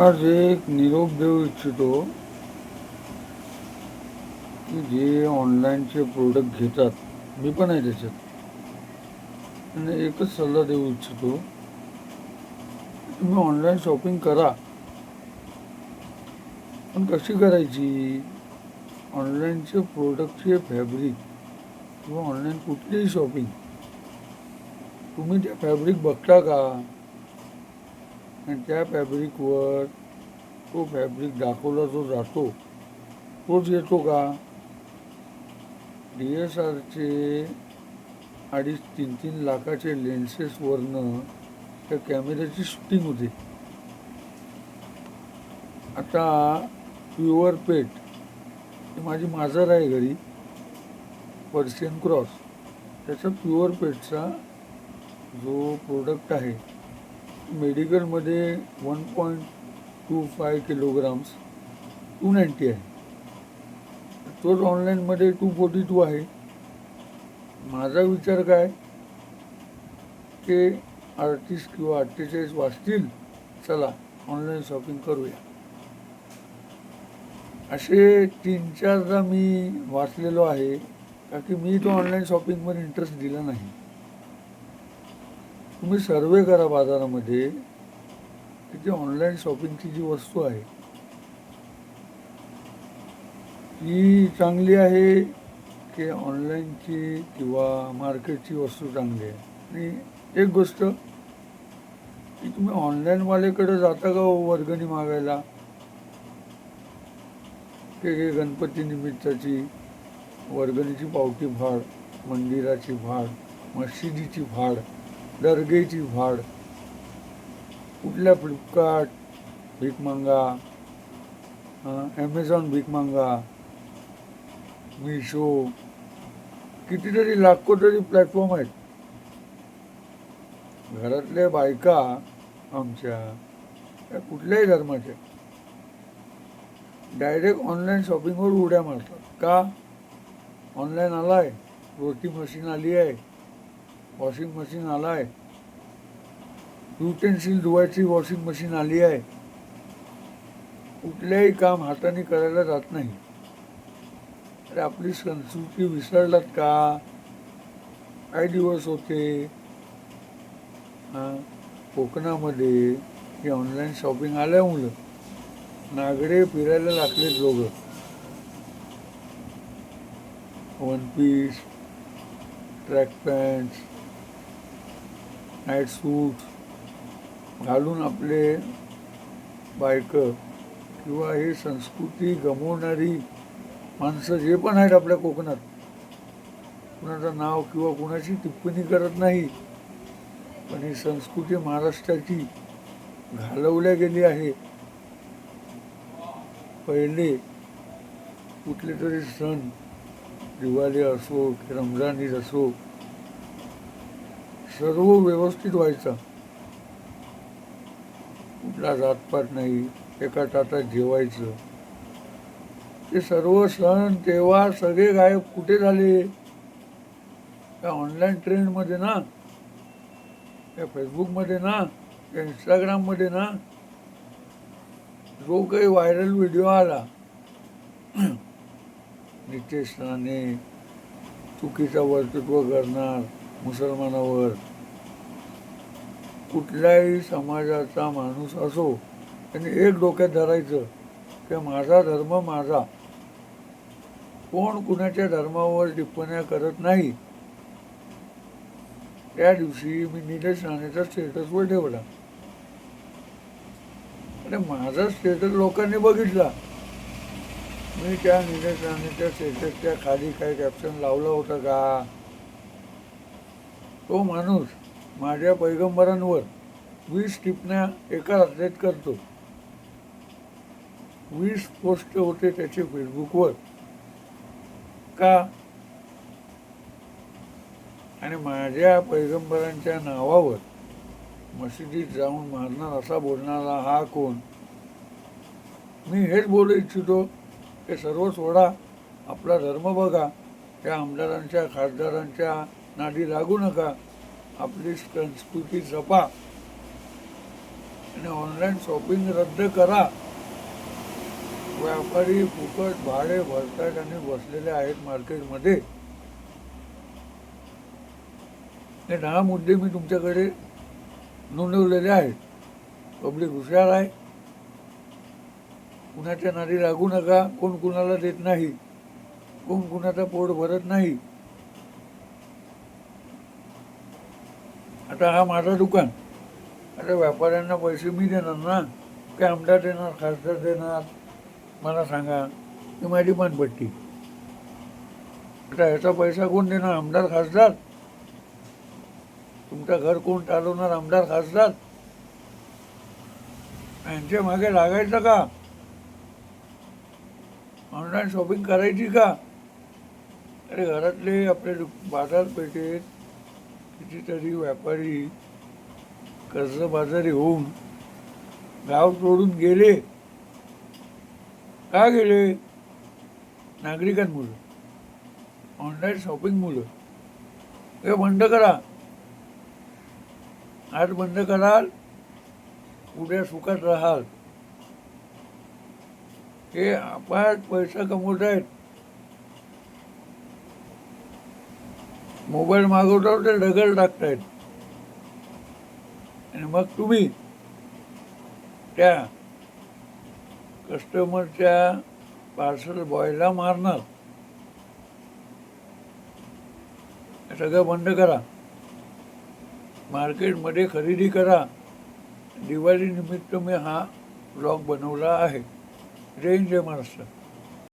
आज एक निरोप देऊ इच्छितो की जे ऑनलाईनचे प्रोडक्ट घेतात, मी पण आहे त्याच्यात, आणि एकच सल्ला देऊ इच्छितो, तुम्ही ऑनलाईन शॉपिंग करा, पण कशी करायची? ऑनलाईनचे प्रोडक्टचे फॅब्रिक किंवा ऑनलाईन कुठलीही शॉपिंग, तुम्ही त्या फॅब्रिक बघता का? आणि त्या फॅब्रिकवर तो फॅब्रिक दाखवला जो जातो तोच येतो का? DSLRचे 2.5-3 लाखाचे लेन्सेसवरनं त्या कॅमेऱ्याची शूटिंग होते. आता प्युअर पेट, माझी मांजर आहे घरी, पर्शियन क्रॉस, त्याचा प्युअर पेटचा जो प्रोडक्ट आहे मेडिकलमध्ये 1.25 किलोग्राम्स 290 आहे, तोच ऑनलाईनमध्ये 242 आहे. माझा विचार काय की 38 किंवा 48 वाचतील, चला ऑनलाईन शॉपिंग करूया. असे 3-4दा मी वाचलेलो आहे, का की मी तो ऑनलाईन शॉपिंगमध्ये इंटरेस्ट दिला नाही. तुम्ही सर्वे करा बाजारामध्ये की ती ऑनलाईन शॉपिंगची जी वस्तू आहे ती चांगली आहे की ऑनलाईनची किंवा मार्केटची वस्तू चांगली आहे. आणि एक गोष्ट की तुम्ही ऑनलाईनवाल्याकडे जाता का वर्गणी मागायला, की गणपती निमित्ताची वर्गणीची पावती फाड, मंदिराची फाड, मशिदीची फाड, दर्गेची फाड, कुठल्या फ्लिपकार्ट भीक मागा, ॲमेझॉन भीक मागा, मिशो, कितीतरी लाखो तरी प्लॅटफॉर्म आहेत. घरातल्या बायका आमच्या त्या कुठल्याही धर्माच्या डायरेक्ट ऑनलाईन शॉपिंगवर उड्या मारतात. का? ऑनलाईन आला आहे, रोटी मशीन आली आहे, वॉशिंग मशीन आला आहे, युटेन्सिल धुवायची वॉशिंग मशीन आली आहे. कुठल्याही काम हाताने करायला जात नाही. अरे आपली संस्कृती विसरलात का? काही दिवस होते कोकणामध्ये ही ऑनलाईन शॉपिंग आल्यामुळं नागडे फिरायला लागलेत लोक. One piece, track pants, night suit घालून आपले बायकं किंवा ही संस्कृती गमवणारी माणसं जे पण आहेत आपल्या कोकणात, कुणाचं नाव किंवा कुणाची टिप्पणी करत नाही, पण ही संस्कृती महाराष्ट्राची घालवल्या गेली आहे. पहिले कुठले तरी सण, दिवाळी असो की रमजान ईद असो, सर्व व्यवस्थित व्हायचा, कुठला जातपात नाही, एका ताटात जेवायचं. ते सर्व सण तेव्हा सगळे गायब कुठे झाले? त्या ऑनलाईन ट्रेंडमध्ये ना, त्या फेसबुकमध्ये ना, त्या इंस्टाग्राममध्ये ना, जो काही व्हायरल व्हिडिओ आला, नितेश राणे चुकीचं वर्तृत्व करणार मुसलमानावर, कुठल्याही समाजाचा माणूस असो त्यांनी एक डोक्यात धरायचं की माझा धर्म माझा, कोण कुणाच्या धर्मावर टिप्पण्या करत नाही. त्या दिवशी मी निलेश राणेचा स्टेटसवर ठेवला. आणि माझा स्टेटस लोकांनी बघितला. मी त्या निलेश राणेच्या स्टेटसच्या खाली काही कॅप्शन लावलं होतं का? तो माणूस माझ्या पैगंबरांवर 20 टिप्पण्या एका रात्रीत करतो. 20 पोस्ट होते त्याचे फेसबुकवर. का? आणि माझ्या पैगंबरांच्या नावावर मशिदीत जाऊन मारणार असा बोलणारा हा कोण? मी हेच बोलू इच्छितो की सर्व सोडा, आपला धर्म बघा, त्या आमदारांच्या खासदारांच्या नादी लागू नका, आपली संस्कृती जपा. आणि ऑनलाईन शॉपिंग रद्द करा. व्यापारी फुकट भाडे भरतात आणि बसलेले आहेत मार्केटमध्ये. हे 10 मुद्दे मी तुमच्याकडे नोंदवलेले आहेत. पब्लिक हुशार आहे, कुणाच्या नादी लागू नका. कोण कुणाला देत नाही, कोण कुणाचा पोट भरत नाही. आता हा माझा दुकान, आता व्यापाऱ्यांना पैसे मी देणार ना, काय आमदार देणार, खासदार देणार? मला सांगा, ही माझी पानपट्टी. आता ह्याचा पैसा कोण देणार? आमदार खासदार? तुमचं घर कोण चालवणार? आमदार खासदार? यांच्या मागे लागायचं का? ऑनलाईन शॉपिंग करायची का? अरे घरातले आपले बाजारपेठेत कितीतरी व्यापारी कर्जबाजारी होऊन गाव सोडून गेले. का गेले? नागरिकांमुळं, ऑनलाईन शॉपिंगमुळं. हे बंद करा. आज बंद कराल, उद्या सुखात राहाल. हे आपण पैसा कमवत आहेत. मोबाईल मागवतो ते ढगल टाकतायत आणि मग तुम्ही त्या कस्टमरच्या पार्सल बॉयला मारणार. हे सगळं बंद करा. मार्केटमध्ये खरेदी करा. दिवाळी निमित्त मी हा ब्लॉग बनवला आहे. जय हिंद, जय महाराष्ट्र.